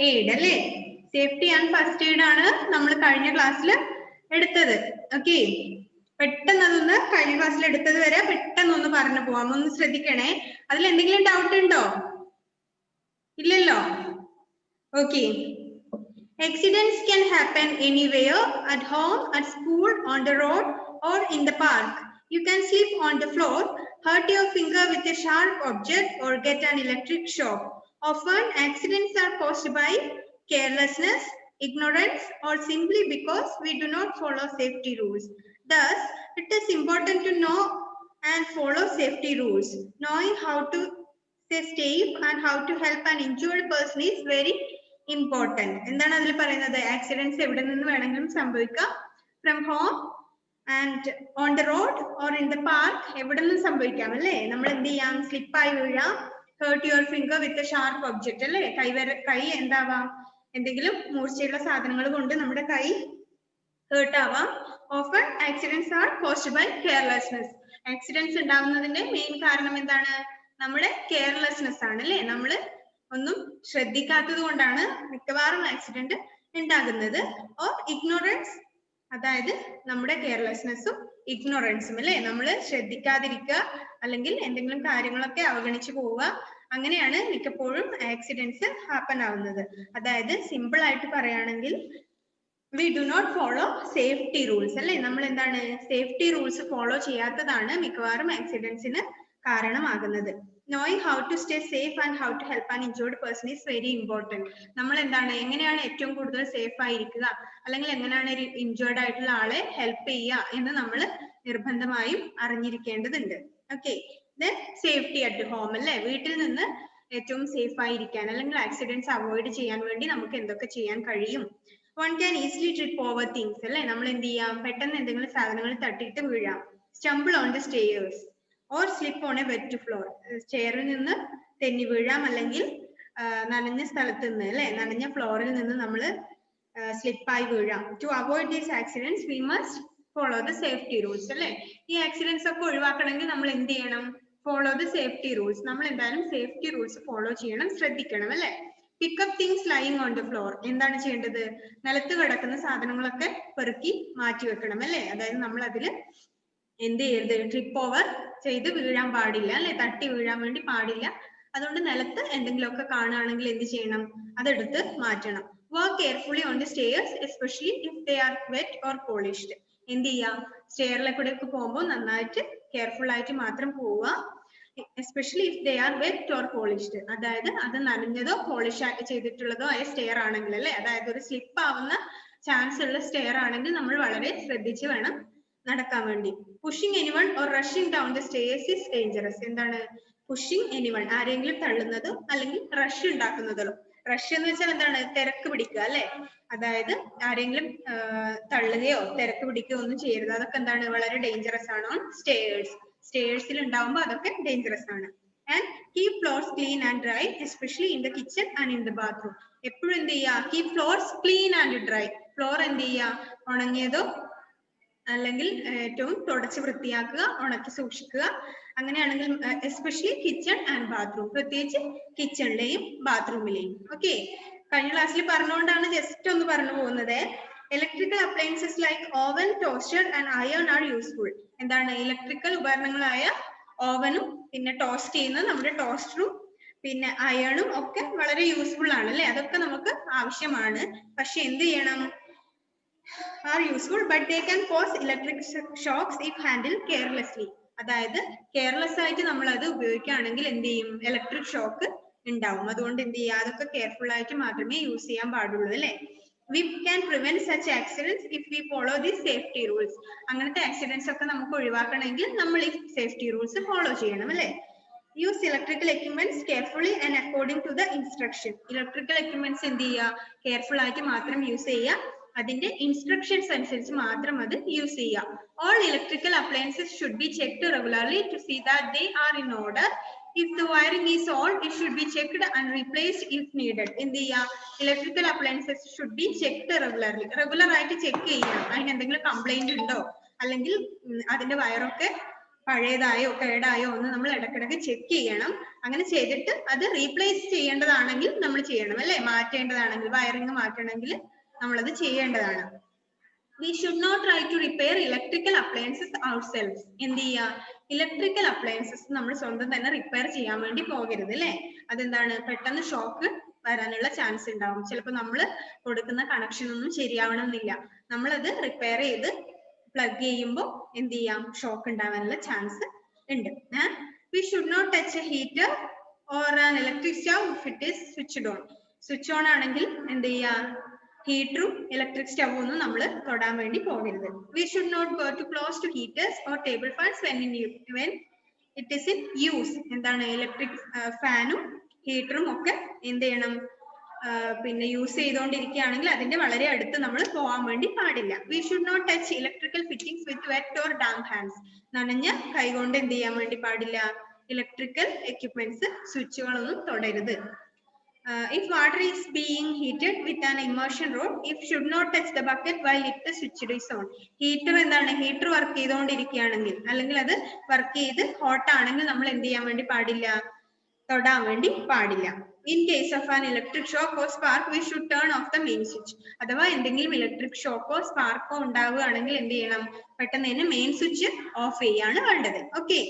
Aid അല്ലേ? Safety and first aid ആണ് നമ്മൾ കഴിഞ്ഞ ക്ലാസ്സിൽ എടുത്തത്. ഓക്കെ, പെട്ടെന്ന് അതൊന്ന് കഴിഞ്ഞ ക്ലാസ്സിൽ എടുത്തത് വരെ പെട്ടെന്ന് ഒന്ന് പറഞ്ഞു പോവാം. ഒന്ന് ശ്രദ്ധിക്കണേ. അതിൽ എന്തെങ്കിലും ഡൗട്ട് ഉണ്ടോ? ഇല്ലല്ലോ. Okay. Accidents can happen anywhere, at home, at school, on the road, or in the park. You can slip on the floor, hurt your finger with a sharp object, or get an electric shock. Often, accidents are caused by carelessness, ignorance, or simply because we do not follow safety rules. Thus, it is important to know and follow safety rules. Knowing how to stay safe and how to help an injured person is very important. എന്താണ് അതിൽ പറയുന്നത്? Accidents എവിടെ നിന്ന് വേണമെങ്കിലും സംഭവിക്കാം. From home and on the road or in the park, എവിടെ നിന്നും സംഭവിക്കാം അല്ലേ? നമ്മൾ എന്ത് ചെയ്യാം? സ്ലിപ്പായി വീഴാം. Hurt your finger with a sharp object അല്ലേ? കൈ എന്താവാം? എന്തെങ്കിലും മൂർച്ചയുള്ള സാധനങ്ങൾ കൊണ്ട് നമ്മുടെ കൈ ഹേർട്ട് ആവാം. Often accidents are caused by carelessness. Accidents ഉണ്ടാവുന്നതിന്റെ മെയിൻ കാരണം എന്താണ്? നമ്മുടെ കെയർലെസ്നെസ് ആണ് അല്ലേ? നമ്മള് ഒന്നും ശ്രദ്ധിക്കാത്തത് കൊണ്ടാണ് മിക്കവാറും ആക്സിഡന്റ് ഉണ്ടാകുന്നത്. ഓർ ഇഗ്നോറൻസ്, അതായത് നമ്മുടെ കെയർലെസ്നെസ്സും ഇഗ്നോറൻസും അല്ലേ? നമ്മൾ ശ്രദ്ധിക്കാതിരിക്കുക അല്ലെങ്കിൽ എന്തെങ്കിലും കാര്യങ്ങളൊക്കെ അവഗണിച്ചു പോവുക, അങ്ങനെയാണ് മിക്കപ്പോഴും ആക്സിഡൻസ് ഹാപ്പൻ ആവുന്നത്. അതായത് സിമ്പിൾ ആയിട്ട് പറയുകയാണെങ്കിൽ we do not follow safety rules അല്ലേ? നമ്മൾ എന്താണ്? സേഫ്റ്റി റൂൾസ് ഫോളോ ചെയ്യാത്തതാണ് മിക്കവാറും ആക്സിഡൻസിന് കാരണമാകുന്നത്. Knowing how to stay safe and how to help an injured person is very important. നമ്മൾ എന്താണ്? എങ്ങനെയാണ് ഏറ്റവും കൂടുതൽ സേഫ് ആയിരിക്കുക, അല്ലെങ്കിൽ എങ്ങനെയാണ് ഒരു ഇൻജേർഡ് ആയിട്ടുള്ള ആളെ ഹെൽപ്പ് ചെയ്യുക എന്ന് നമ്മൾ നിർബന്ധമായും അറിഞ്ഞിരിക്കേണ്ടതുണ്ട്. Okay. Then safety at home അല്ലേ? വീട്ടിൽ നിന്ന് ഏറ്റവും സേഫ് ആയിരിക്കാൻ അല്ലെങ്കിൽ ആക്സിഡൻസ് അവോയ്ഡ് ചെയ്യാൻ വേണ്ടി നമുക്ക് എന്തൊക്കെ ചെയ്യാൻ കഴിയും? One can easily trip over things അല്ലേ? നമ്മൾ എന്ത് ചെയ്യാം? പെട്ടെന്ന് എന്തെങ്കിലും സാധനങ്ങൾ തട്ടിയിട്ട് വീഴാം. Stumble on the stairs or slip on a wet floor. സ്റ്റെയറിൽ നിന്ന് തെന്നി വീഴാം, അല്ലെങ്കിൽ നനഞ്ഞ സ്ഥലത്ത് നിന്ന് അല്ലെ, നനഞ്ഞ ഫ്ലോറിൽ നിന്ന് നമ്മൾ സ്ലിപ്പായി വീഴാം. To avoid these accidents we must follow the safety rules അല്ലെ? ഈ ആക്സിഡൻസ് ഒക്കെ ഒഴിവാക്കണമെങ്കിൽ നമ്മൾ എന്ത് ചെയ്യണം? Follow the safety rules. നമ്മൾ എന്തായാലും സേഫ്റ്റി റൂൾസ് ഫോളോ ചെയ്യണം, ശ്രദ്ധിക്കണം അല്ലെ? Pick up things lying on the floor. എന്താണ് ചെയ്യേണ്ടത്? നിലത്ത് കിടക്കുന്ന സാധനങ്ങളൊക്കെ പെറുക്കി മാറ്റി വെക്കണം അല്ലെ? അതായത് നമ്മൾ അതിൽ എന്ത് ചെയ്യരുത്? ട്രിപ്പ് ഓവർ ചെയ്ത് വീഴാൻ പാടില്ല അല്ലെ? തട്ടി വീഴാൻ വേണ്ടി പാടില്ല. അതുകൊണ്ട് നിലത്ത് എന്തെങ്കിലുമൊക്കെ കാണുകയാണെങ്കിൽ എന്ത് ചെയ്യണം? അതെടുത്ത് മാറ്റണം. Walk carefully on the stairs especially if they are wet or polished. എന്ത് ചെയ്യാം? സ്റ്റെയറിലെ കൂടെ ഒക്കെ പോകുമ്പോൾ നന്നായിട്ട് കെയർഫുൾ ആയിട്ട് മാത്രം പോവുക. Especially if they are wet or polished, അതായത് അത് നനഞ്ഞതോ പോളിഷ് ചെയ്തിട്ടുള്ളതോ ആയ സ്റ്റെയർ ആണെങ്കിൽ അല്ലെ? അതായത് ഒരു സ്ലിപ്പ് ആവുന്ന ചാൻസ് ഉള്ള സ്റ്റെയർ ആണെങ്കിൽ നമ്മൾ വളരെ ശ്രദ്ധിച്ച് വേണം നടക്കാൻ വേണ്ടി. Pushing anyone or rushing down the stairs is dangerous. എന്താണ് പുഷിംഗ് എനിവൺ? ആരെങ്കിലും തള്ളുന്നതോ അല്ലെങ്കിൽ റഷ് ഉണ്ടാക്കുന്നതോ. റഷ് എന്ന് വെച്ചാൽ എന്താണ്? തിരക്ക് പിടിക്കുക അല്ലെ? അതായത് ആരെങ്കിലും തള്ളുകയോ തിരക്ക് പിടിക്കുകയോ ഒന്നും ചെയ്യരുത്. അതൊക്കെ എന്താണ്? വളരെ ഡേഞ്ചറസ് ആണ് ഓൺ സ്റ്റെയർസ്. സ്റ്റെയർസിൽ ഉണ്ടാവുമ്പോൾ അതൊക്കെ ഡേഞ്ചറസ് ആണ്. And keep floors clean and dry especially in the kitchen and in the bathroom. എപ്പോഴും എന്ത് ചെയ്യുക? Keep floors clean and dry. Floor എന്ത് ചെയ്യുക? ഉണങ്ങിയതോ അല്ലെങ്കിൽ ഏറ്റവും തുടച്ച് വൃത്തിയാക്കുക, ഉണക്കി സൂക്ഷിക്കുക. അങ്ങനെയാണെങ്കിൽ എസ്പെഷ്യലി കിച്ചൺ ആൻഡ് ബാത്റൂം, പ്രത്യേകിച്ച് കിച്ചണിലെയും ബാത്റൂമിലെയും. ഓക്കെ, കഴിഞ്ഞ ക്ലാസ്സിൽ പറഞ്ഞുകൊണ്ടാണ് ജസ്റ്റ് ഒന്ന് പറഞ്ഞു പോകുന്നത്. Electrical appliances like oven, toaster and iron are useful. എന്താണ്? ഇലക്ട്രിക്കൽ ഉപകരണങ്ങളായ ഓവനും പിന്നെ ടോസ്റ്റ് ചെയ്യുന്ന നമ്മുടെ ടോസ്റ്ററും പിന്നെ അയണും ഒക്കെ വളരെ യൂസ്ഫുൾ ആണ് അല്ലെ? അതൊക്കെ നമുക്ക് ആവശ്യമാണ്. പക്ഷെ എന്ത് ചെയ്യണം? are useful but they can cause electric shocks if handled carelessly. അതായത് കെയർലെസ് ആയിട്ട് നമ്മൾ അത് ഉപയോഗിക്കുകയാണെങ്കിൽ എന്ത് ചെയ്യും? ഇലക്ട്രിക് ഷോക്ക് ഉണ്ടാവും. അതുകൊണ്ട് എന്ത് ചെയ്യുക? അതൊക്കെ കെയർഫുൾ ആയിട്ട് മാത്രമേ യൂസ് ചെയ്യാൻ പാടുള്ളൂ അല്ലെ? We can prevent such accidents if we follow these safety rules. അങ്ങനത്തെ ആക്സിഡൻസ് ഒക്കെ നമുക്ക് ഒഴിവാക്കണമെങ്കിൽ നമ്മൾ ഈ സേഫ്റ്റി റൂൾസ് ഫോളോ ചെയ്യണം അല്ലെ? Use electrical equipments carefully and according to the instruction. Electrical equipments എന്ത് ചെയ്യുക? കെയർഫുൾ ആയിട്ട് മാത്രം യൂസ് ചെയ്യുക, അതിന്റെ ഇൻസ്ട്രക്ഷൻസ് അനുസരിച്ച് മാത്രം അത് യൂസ് ചെയ്യുക. All electrical appliances should be checked regularly to see that they are in order. If the wiring is old, it should be checked and replaced if needed. എന്ത് ചെയ്യുക? Electrical appliances should be checked regularly. Regular ആയിട്ട് check ചെയ്യണം. അതിന് എന്തെങ്കിലും complaint ഉണ്ടോ അല്ലെങ്കിൽ അതിന്റെ വയറൊക്കെ പഴയതായോ കേടായോ ഒന്ന് നമ്മൾ ഇടയ്ക്കിടയ്ക്ക് ചെക്ക് ചെയ്യണം. അങ്ങനെ ചെയ്തിട്ട് അത് റീപ്ലേസ് ചെയ്യേണ്ടതാണെങ്കിൽ നമ്മൾ ചെയ്യണം അല്ലെ, മാറ്റേണ്ടതാണെങ്കിൽ വയറിംഗ് മാറ്റണമെങ്കിൽ നമ്മളത് ചെയ്യേണ്ടതാണ്. We should not try to repair electrical appliances ourselves. എന്ത് ചെയ്യാ, ഇലക്ട്രിക്കൽ അപ്ലയൻസസ് നമ്മൾ സ്വന്തം തന്നെ റിപ്പയർ ചെയ്യാൻ വേണ്ടി പോകരുത് അല്ലെ. അതെന്താണ്, പെട്ടെന്ന് ഷോക്ക് വരാനുള്ള ചാൻസ് ഉണ്ടാവും. ചിലപ്പോൾ നമ്മൾ കൊടുക്കുന്ന കണക്ഷൻ ഒന്നും ശരിയാവണമെന്നില്ല, നമ്മളത് റിപ്പയർ ചെയ്ത് പ്ലഗ് ചെയ്യുമ്പോൾ എന്ത് ചെയ്യാം, ഷോക്ക് ഉണ്ടാവാനുള്ള ചാൻസ് ഉണ്ട്. We should not touch a heater or an electric stove if it is switched on. Switch on ആണെങ്കിൽ എന്ത് ചെയ്യാ, ഹീറ്ററും ഇലക്ട്രിക് സ്റ്റവും ഒന്നും നമ്മൾ തൊടാൻ വേണ്ടി പോകരുത്. We should not go too close to heaters or table fans when it is in use. എന്താണ്, electric ഫാനും ഹീറ്ററും ഒക്കെ എന്ത് ചെയ്യണം, പിന്നെ യൂസ് ചെയ്തുകൊണ്ടിരിക്കുകയാണെങ്കിൽ അതിന്റെ വളരെ അടുത്ത് നമ്മൾ പോകാൻ വേണ്ടി പാടില്ല. We should not touch electrical fittings with wet or damp hands. നനഞ്ഞ കൈകൊണ്ട് എന്ത് ചെയ്യാൻ വേണ്ടി പാടില്ല, ഇലക്ട്രിക്കൽ എക്യുപ്മെന്റ്സ് സ്വിച്ചുകളൊന്നും തൊടരുത്. If water is being heated with an immersion rod, it should not touch the bucket while the switch is on. Heater എന്താണ്, heater work ചെയ്തുകൊണ്ടിരിക്കുകയാണെങ്കിൽ അല്ലെങ്കിൽ അത് വർക്ക് ചെയ്ത് ഹോട്ട് ആണെങ്കിൽ നമ്മൾ എന്ത് ചെയ്യാൻ വേണ്ടി പാടില്ല, തൊടാൻ വേണ്ടി പാടില്ല. In case of an electric shock or spark, we should turn off the main switch. അഥവാ എന്തെങ്കിലും ഇലക്ട്രിക് ഷോക്കോ സ്പാർക്കോ ഉണ്ടാവുകയാണെങ്കിൽ എന്ത് ചെയ്യണം, പെട്ടെന്ന് തന്നെ മെയിൻ സ്വിച്ച് ഓഫ് ചെയ്യാണ് വേണ്ടത്. ഓക്കെ,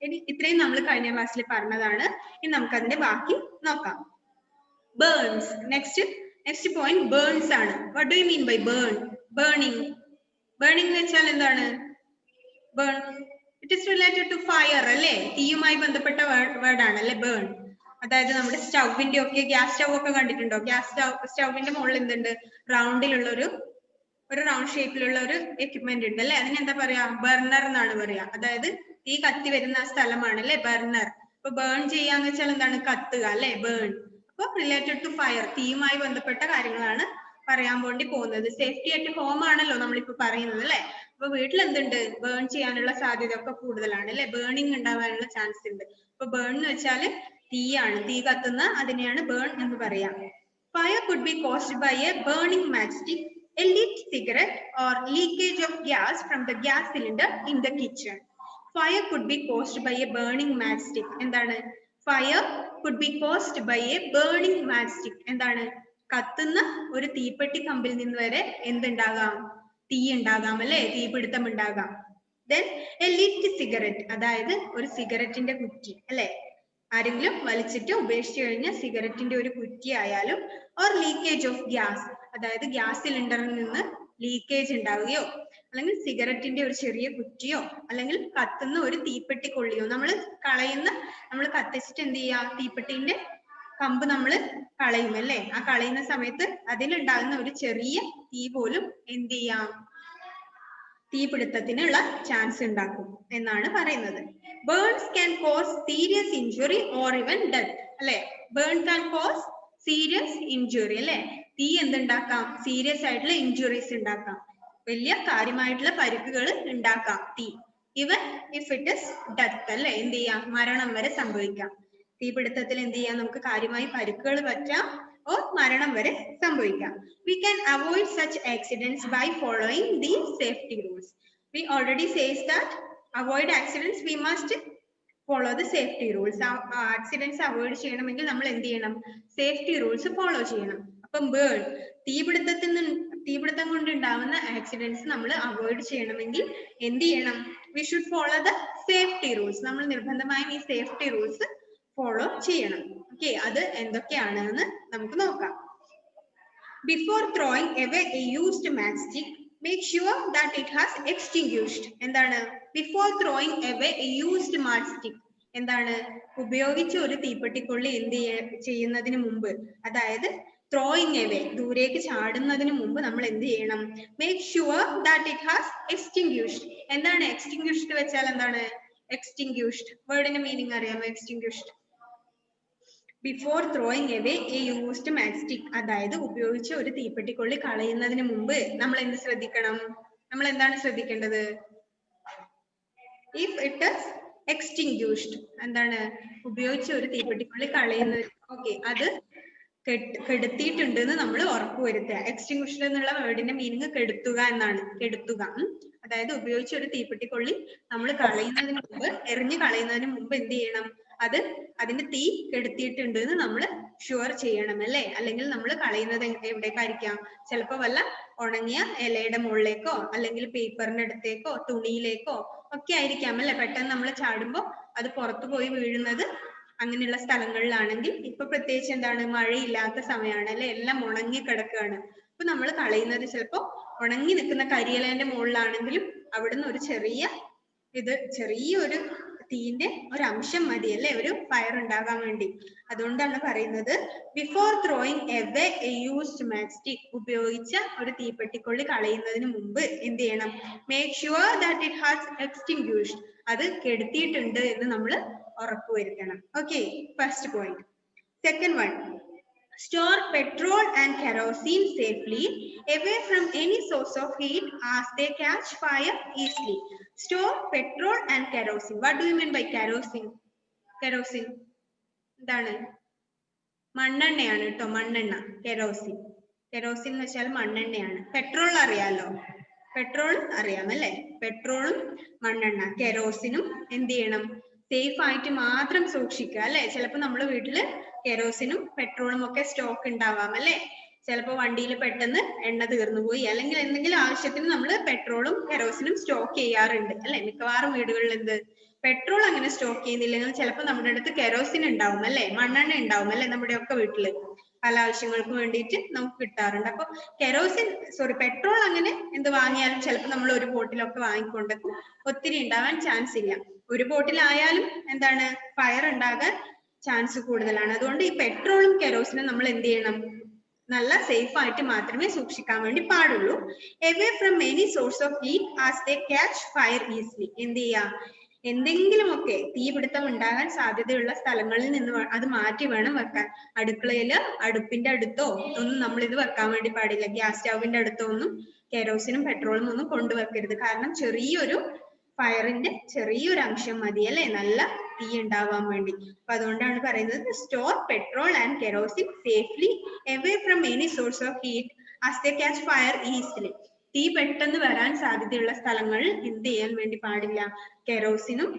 ഇനി ഇത്രയും നമ്മൾ കഴിഞ്ഞ ക്ലാസ്സിൽ പറഞ്ഞതാണ്. ഇനി നമുക്ക് അതിന്റെ ബാക്കി നോക്കാം. Burns. Next point burns ആണ്. What do you mean by burn? Burning. Burning എന്ന് വെച്ചാൽ എന്താണ്? Burn. It is related to fire അല്ലേ, തീയുമായി ബന്ധപ്പെട്ട വേർഡ് ആണ് അല്ലെ burn. അതായത് നമ്മുടെ സ്റ്റൗവിന്റെ ഒക്കെ, ഗ്യാസ് സ്റ്റൗ ഒക്കെ കണ്ടിട്ടുണ്ടോ? ഗ്യാസ് സ്റ്റൗവിന്റെ മുകളിൽ എന്തുണ്ട്, റൗണ്ടിലുള്ള ഒരു റൗണ്ട് ഷേപ്പിലുള്ള ഒരു എക്യുപ്മെന്റ് ഉണ്ട് അല്ലെ, അതിന് എന്താ പറയാ, ബർണർ എന്നാണ് പറയാ. അതായത് തീ കത്തി വരുന്ന സ്ഥലമാണ് അല്ലെ ബർണർ. അപ്പൊ ബേൺ ചെയ്യാന്ന് വെച്ചാൽ എന്താണ്, കത്തുക അല്ലെ, ബേൺ. അപ്പൊ റിലേറ്റഡ് ടു ഫയർ, തീയുമായി ബന്ധപ്പെട്ട കാര്യങ്ങളാണ് പറയാൻ വേണ്ടി പോകുന്നത്. സേഫ്റ്റി അറ്റ് ഹോം ആണല്ലോ നമ്മളിപ്പോ പറയുന്നത് അല്ലെ. അപ്പൊ വീട്ടിൽ എന്തുണ്ട്, ബേൺ ചെയ്യാനുള്ള സാധ്യത ഒക്കെ കൂടുതലാണ് അല്ലെ, ബേണിംഗ് ഉണ്ടാവാനുള്ള ചാൻസ് ഉണ്ട്. അപ്പൊ ബേൺ എന്ന് വെച്ചാല് തീയാണ്, തീ കത്തുന്ന അതിനെയാണ് ബേൺ എന്ന് പറയാം. Fire could be caused by a burning matchstick, a lit cigarette or leakage of gas from the gas cylinder in the kitchen. Fire could be caused by a burning matchstick. എന്താണ്, fire could be caused by a burning matchstick. എന്താണ്, കത്തുന്ന ഒരു തീപ്പെട്ടി കമ്പിൽ നിന്ന് വരെ എന്തുണ്ടാകാം, തീ ഉണ്ടാകാം അല്ലെ, തീപിടുത്തം ഉണ്ടാകാം. Then a lit cigarette, അതായത് ഒരു സിഗരറ്റിന്റെ കുറ്റി അല്ലെ, ആരെങ്കിലും വലിച്ചിട്ട് ഉപേക്ഷിച്ചു കഴിഞ്ഞ സിഗരറ്റിന്റെ ഒരു കുറ്റി ആയാലും, ഓർ ലീക്കേജ് ഓഫ് ഗ്യാസ്, അതായത് ഗ്യാസ് സിലിണ്ടറിൽ നിന്ന് ലീക്കേജ് ഉണ്ടാവുകയോ, അല്ലെങ്കിൽ സിഗരറ്റിന്റെ ഒരു ചെറിയ കുറ്റിയോ, അല്ലെങ്കിൽ കത്തുന്ന ഒരു തീപ്പെട്ടി കൊള്ളിയോ നമ്മൾ കത്തിച്ചിട്ട് എന്ത് ചെയ്യാ, തീപ്പെട്ടിന്റെ കമ്പ് നമ്മൾ കളയും അല്ലെ. ആ കളയുന്ന സമയത്ത് അതിലുണ്ടാകുന്ന ഒരു ചെറിയ തീ പോലും എന്ത് ചെയ്യാം, തീപിടുത്തത്തിനുള്ള ചാൻസ് ഉണ്ടാക്കും എന്നാണ് പറയുന്നത്. Burns can cause serious injury or even death അല്ലെ. Burn can cause serious injury അല്ലെ, തീ എന്തുണ്ടാക്കാം, സീരിയസ് ആയിട്ടുള്ള ഇഞ്ചുറീസ് ഉണ്ടാക്കാം, വലിയ കാര്യമായിട്ടുള്ള പരിക്കുകൾ ഉണ്ടാക്കാം തീ. Even if it is death അല്ലെ, എന്ത് ചെയ്യാം, മരണം വരെ സംഭവിക്കാം. തീപിടുത്തത്തിൽ എന്ത് ചെയ്യാം, നമുക്ക് കാര്യമായി പരിക്കുകൾ പറ്റാം, or മരണം വരെ സംഭവിക്കാം. We can avoid such accidents by following the safety rules. We already says that avoid accidents we must follow the safety rules. Accidents avoid ചെയ്യണമെങ്കിൽ നമ്മൾ എന്ത് ചെയ്യണം, സേഫ്റ്റി റൂൾസ് ഫോളോ ചെയ്യണം. അപ്പം ബേൺ, തീപിടുത്തം കൊണ്ട് ഉണ്ടാവുന്ന ആക്സിഡന്റ്സ് നമ്മൾ അവോയ്ഡ് ചെയ്യണമെങ്കിൽ എന്ത് ചെയ്യണം, we should follow the safety rules. നമ്മൾ നിർബന്ധമായും ഈ സേഫ്റ്റി റൂൾസ് ഫോളോ ചെയ്യണം. ഓക്കെ, അത് എന്തൊക്കെയാണെന്ന് നമുക്ക് നോക്കാം. Before throwing away a used matchstick, make sure that it has extinguished. എന്താണ്, before throwing away a used matchstick, എന്താണ്, ഉപയോഗിച്ച ഒരു തീപ്പെട്ടിക്കൊള്ളി എന്ത് ചെയ്യുന്നതിന് മുമ്പ്, അതായത് ത്രോയിങ് എവേ, ദൂരേക്ക് ചാടുന്നതിന് മുമ്പ് നമ്മൾ എന്ത് ചെയ്യണം, make sure that it has extinguished. എന്താണ് എക്സ്റ്റിങ്ക്യൂഷ്ഡ് വെച്ചാൽ, എന്താണ് എക്സ്റ്റിങ്ക്യൂഷ്ഡ്, വേർഡിന്റെ മീനിങ് അറിയാമോ, extinguished. Before throwing away a used matchstick, അതായത് ഉപയോഗിച്ച ഒരു തീപ്പെട്ടിക്കൊള്ളി കളയുന്നതിന് മുമ്പ് നമ്മൾ എന്ത് ശ്രദ്ധിക്കണം, നമ്മൾ എന്താണ് ശ്രദ്ധിക്കേണ്ടത്, ഇഫ് ഇറ്റ് ഈസ് എക്സ്റ്റിങ്ക്യൂഷ്ഡ്, എന്താണ്, ഉപയോഗിച്ച ഒരു തീപ്പെട്ടിക്കൊള്ളി കളയുന്നത്, ഓക്കെ, അത് കെടുത്തിയിട്ടുണ്ട് എന്ന് നമ്മൾ ഉറപ്പുവരുത്തുക. എക്സ്റ്റിങ്ക്യൂഷ്ഡ് എന്നുള്ള വേർഡിന്റെ മീനിങ് കെടുത്തുക എന്നാണ്, കെടുത്തുക. അതായത് ഉപയോഗിച്ച ഒരു തീപ്പെട്ടിക്കൊള്ളി നമ്മൾ കളയുന്നതിന് മുമ്പ്, എറിഞ്ഞു കളയുന്നതിന് മുമ്പ് എന്ത് ചെയ്യണം, അത് അതിന്റെ തീ കെടുത്തിയിട്ടുണ്ട് എന്ന് നമ്മൾ ഷുവർ ചെയ്യണം അല്ലേ. അല്ലെങ്കിൽ നമ്മൾ കളയുന്നത് എവിടേക്കായിരിക്കാം? ചിലപ്പോ വല്ല ഉണങ്ങിയ ഇലയുടെ മുകളിലേക്കോ അല്ലെങ്കിൽ പേപ്പറിന്റെ അടുത്തേക്കോ തുണിയിലേക്കോ ഒക്കെ ആയിരിക്കാം അല്ലെ. പെട്ടെന്ന് നമ്മൾ ചാടുമ്പോ അത് പുറത്തു പോയി വീഴുന്നത് അങ്ങനെയുള്ള സ്ഥലങ്ങളിലാണെങ്കിൽ, ഇപ്പൊ പ്രത്യേകിച്ച് എന്താണ്, മഴയില്ലാത്ത സമയമാണ് അല്ലെ, എല്ലാം ഉണങ്ങി കിടക്കുകയാണ്. അപ്പൊ നമ്മൾ കളയുന്നത് ചിലപ്പോ ഉണങ്ങി നിൽക്കുന്ന കരിയിലേന്റെ മുകളിലാണെങ്കിലും അവിടുന്ന് ഒരു ചെറിയൊരു തീന്റെ ഒരു അംശം മതി അല്ലെ ഒരു ഫയർ ഉണ്ടാകാൻ വേണ്ടി. അതുകൊണ്ടാണ് പറയുന്നത് before throwing away a used matchstick, ഉപയോഗിച്ച ഒരു തീപ്പെട്ടിക്കൊള്ളി കളയുന്നതിന് മുമ്പ് എന്ത് ചെയ്യണം? Make sure that it has extinguished, അത് കെടുത്തിയിട്ടുണ്ട് എന്ന് നമ്മൾ ഉറപ്പുവരുത്തണം. Okay, first point. Second one, store petrol and kerosene safely away from any source of heat as they catch fire easily. Store petrol and kerosene. What do you mean by kerosene? Kerosene എന്താണ്? മണ്ണെണ്ണയാണ് കേട്ടോ, മണ്ണെണ്ണ. Kerosene എന്ന് വെച്ചാൽ മണ്ണെണ്ണയാണ്. Petrol അറിയാലോ, petrol അറിയാം അല്ലെ. പെട്രോളും മണ്ണെണ്ണ കെരോസിനും എന്ത് ചെയ്യണം? സേഫ് ആയിട്ട് മാത്രം സൂക്ഷിക്കുക അല്ലെ. ചിലപ്പോ നമ്മുടെ വീട്ടില് കെരോസിനും പെട്രോളും ഒക്കെ സ്റ്റോക്ക് ഉണ്ടാവാം അല്ലെ. ചിലപ്പോ വണ്ടിയിൽ പെട്ടെന്ന് എണ്ണ തീർന്നു പോയി, അല്ലെങ്കിൽ എന്തെങ്കിലും ആവശ്യത്തിന് നമ്മൾ പെട്രോളും കെരോസിനും സ്റ്റോക്ക് ചെയ്യാറുണ്ട് അല്ലെ. മിക്കവാറും വീടുകളിൽ എന്ത് പെട്രോൾ അങ്ങനെ സ്റ്റോക്ക് ചെയ്യുന്നില്ലെങ്കിൽ ചിലപ്പോൾ നമ്മുടെ അടുത്ത് കെരോസിൻ ഉണ്ടാവും അല്ലെ, മണ്ണെണ്ണ ഉണ്ടാവും അല്ലെ. നമ്മുടെ ഒക്കെ വീട്ടില് പല ആവശ്യങ്ങൾക്ക് വേണ്ടിയിട്ട് നമുക്ക് കിട്ടാറുണ്ട്. അപ്പൊ പെട്രോൾ അങ്ങനെ എന്ത് വാങ്ങിയാലും ചിലപ്പോൾ നമ്മൾ ഒരു ബോട്ടിലൊക്കെ വാങ്ങിക്കൊണ്ടെത്തും, ഒത്തിരി ഉണ്ടാവാൻ ചാൻസ് ഇല്ല. ഒരു ബോട്ടിലായാലും എന്താണ്, ഫയർ ഉണ്ടാകാൻ ചാൻസ് കൂടുതലാണ്. അതുകൊണ്ട് ഈ പെട്രോളും കെരോസിനും നമ്മൾ എന്ത് ചെയ്യണം? നല്ല സേഫ് ആയിട്ട് മാത്രമേ സൂക്ഷിക്കാൻ വേണ്ടി പാടുള്ളൂ. away from any source of heat as they catch fire easily. എന്ത് ചെയ്യാ? എന്തെങ്കിലുമൊക്കെ തീപിടുത്തം ഉണ്ടാകാൻ സാധ്യതയുള്ള സ്ഥലങ്ങളിൽ നിന്ന് അത് മാറ്റി വേണം വെക്കാൻ. അടുക്കളയില് അടുപ്പിന്റെ അടുത്തോ ഒന്നും നമ്മൾ ഇത് വെക്കാൻ വേണ്ടി പാടില്ല. ഗ്യാസ് സ്റ്റൗവിന്റെ അടുത്തോ ഒന്നും കെരോസിനും പെട്രോളും ഒന്നും കൊണ്ടുവെക്കരുത്. കാരണം ചെറിയൊരു ഫയറിന്റെ ചെറിയൊരു അംശം മതി അല്ലെ നല്ല തീ ഉണ്ടാവാൻ വേണ്ടി. അപ്പൊ അതുകൊണ്ടാണ് പറയുന്നത് store petrol and kerosene safely away from any source of heat as they catch fire easily. തീ പെട്ടെന്ന് വരാൻ സാധ്യതയുള്ള സ്ഥലങ്ങളിൽ എന്ത് ചെയ്യാൻ വേണ്ടി പാടില്ല? കെരോസിനും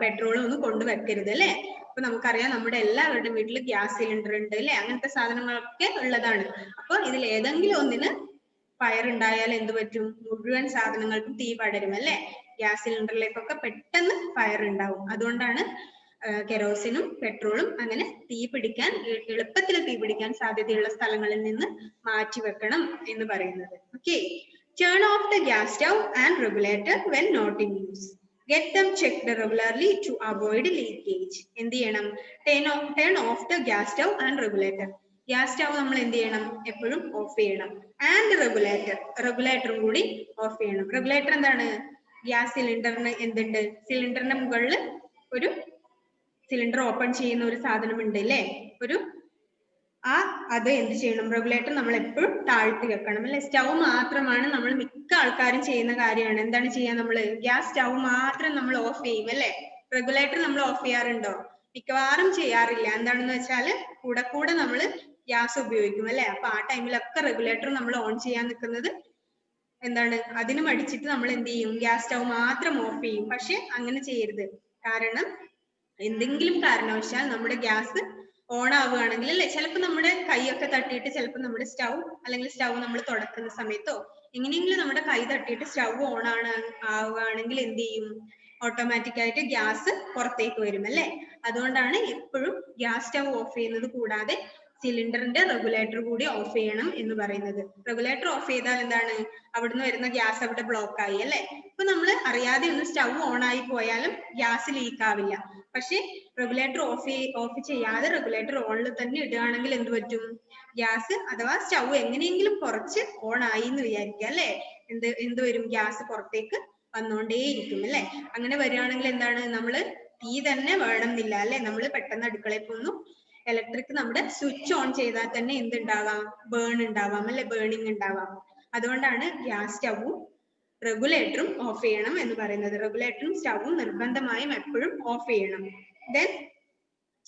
പെട്രോളും ഒന്നും കൊണ്ടുവെക്കരുത് അല്ലെ. അപ്പൊ നമുക്കറിയാം നമ്മുടെ എല്ലാവരുടെയും വീട്ടിൽ ഗ്യാസ് സിലിണ്ടർ ഉണ്ട് അല്ലെ, അങ്ങനത്തെ സാധനങ്ങളൊക്കെ ഉള്ളതാണ്. അപ്പൊ ഇതിൽ ഏതെങ്കിലും ഒന്നിന് ഫയർ ഉണ്ടായാൽ എന്ത് പറ്റും? മുഴുവൻ സാധനങ്ങൾക്കും തീ പടരും അല്ലെ. ഗ്യാസ് സിലിണ്ടറിലേക്കൊക്കെ പെട്ടെന്ന് ഫയർ ഉണ്ടാവും. അതുകൊണ്ടാണ് കെരോസിനും പെട്രോളും അങ്ങനെ എളുപ്പത്തിൽ തീ പിടിക്കാൻ സാധ്യതയുള്ള സ്ഥലങ്ങളിൽ നിന്ന് മാറ്റി വെക്കണം എന്ന് പറയുന്നത്. Okay, turn off the gas stove and regulator when not in use. Get them checked regularly to avoid leakage. എന്ത് ചെയ്യണം? Turn off the gas stove and regulator. Gas stove നമ്മൾ എന്ത് ചെയ്യണം? എപ്പോഴും ഓഫ് ചെയ്യണം. ആൻഡ് റെഗുലേറ്ററും കൂടി ഓഫ് ചെയ്യണം. Regulator എന്താണ്? ഗ്യാസ് സിലിണ്ടറിന് എന്തുണ്ട്? സിലിണ്ടറിന്റെ മുകളിൽ ഒരു സിലിണ്ടർ ഓപ്പൺ ചെയ്യുന്ന ഒരു സാധനം ഉണ്ട് അല്ലേ, അത് എന്ത് ചെയ്യണം? റെഗുലേറ്റർ നമ്മൾ എപ്പോഴും താഴ്ത്തി വെക്കണം അല്ലെ. സ്റ്റൗ മാത്രമാണ് നമ്മൾ മിക്ക ആൾക്കാരും ചെയ്യുന്ന കാര്യമാണ്. എന്താണ് ചെയ്യാ? നമ്മള് ഗ്യാസ് സ്റ്റൗ മാത്രം നമ്മൾ ഓഫ് ചെയ്യും അല്ലെ. റെഗുലേറ്റർ നമ്മൾ ഓഫ് ചെയ്യാറുണ്ടോ? മിക്കവാറും ചെയ്യാറില്ല. എന്താണെന്ന് വെച്ചാല് കൂടെ നമ്മൾ ഗ്യാസ് ഉപയോഗിക്കും അല്ലെ. അപ്പൊ ആ ടൈമിലൊക്കെ റെഗുലേറ്റർ നമ്മൾ ഓൺ ചെയ്യാൻ നിൽക്കുന്നത് എന്താണ്? അതിന് മടിച്ചിട്ട് നമ്മൾ എന്ത് ചെയ്യും? ഗ്യാസ് സ്റ്റൗ മാത്രം ഓഫ് ചെയ്യും. പക്ഷെ അങ്ങനെ ചെയ്യരുത്. കാരണം എന്തെങ്കിലും കാരണവശാൽ നമ്മുടെ ഗ്യാസ് ഓൺ ആവുകയാണെങ്കിൽ അല്ലെ, ചിലപ്പോൾ നമ്മുടെ കൈയൊക്കെ തട്ടിയിട്ട് ചിലപ്പോൾ നമ്മുടെ സ്റ്റൗ അല്ലെങ്കിൽ സ്റ്റൗ നമ്മൾ തുടക്കുന്ന സമയത്തോ എങ്ങനെയെങ്കിലും നമ്മുടെ കൈ തട്ടിയിട്ട് സ്റ്റൗ ഓൺ ആവുകയാണെങ്കിൽ എന്ത് ചെയ്യും? ഓട്ടോമാറ്റിക് ആയിട്ട് ഗ്യാസ് പുറത്തേക്ക് വരും അല്ലെ. അതുകൊണ്ടാണ് എപ്പോഴും ഗ്യാസ് സ്റ്റൗ ഓഫ് ചെയ്യുന്നത് കൂടാതെ സിലിണ്ടറിന്റെ റെഗുലേറ്റർ കൂടി ഓഫ് ചെയ്യണം എന്ന് പറയുന്നത്. റെഗുലേറ്റർ ഓഫ് ചെയ്താൽ എന്താണ്? അവിടുന്ന് വരുന്ന ഗ്യാസ് അവിടെ ബ്ലോക്ക് ആയി അല്ലെ. ഇപ്പൊ നമ്മൾ അറിയാതെ ഒന്ന് സ്റ്റൗ ഓൺ ആയി പോയാലും ഗ്യാസ് ലീക്ക് ആവില്ല. പക്ഷെ റെഗുലേറ്റർ ഓഫ് ചെയ്യാതെ റെഗുലേറ്റർ ഓണിൽ തന്നെ ഇടുകയാണെങ്കിൽ എന്ത് പറ്റും? ഗ്യാസ് അഥവാ സ്റ്റൗ എങ്ങനെയെങ്കിലും കുറച്ച് ഓൺ ആയി എന്ന് വിചാരിക്കുക അല്ലെ, എന്ത് വരും? ഗ്യാസ് പുറത്തേക്ക് വന്നുകൊണ്ടേയിരിക്കും അല്ലെ. അങ്ങനെ വരികയാണെങ്കിൽ എന്താണ്? നമ്മള് തീ തന്നെ വേണമെന്നില്ല അല്ലെ. നമ്മൾ പെട്ടെന്ന് അടുക്കളയിൽ പോന്നു ഇലക്ട്രിക് നമ്മുടെ സ്വിച്ച് ഓൺ ചെയ്താൽ തന്നെ എന്തുണ്ടാവാം? ബേൺ ഉണ്ടാവാം അല്ലെ, ബേണിംഗ് ഉണ്ടാവാം. അതുകൊണ്ടാണ് ഗ്യാസ് സ്റ്റൗവും റെഗുലേറ്ററും ഓഫ് ചെയ്യണം എന്ന് പറയുന്നത്. റെഗുലേറ്ററും സ്റ്റൗവും നിർബന്ധമായും എപ്പോഴും ഓഫ് ചെയ്യണം. Then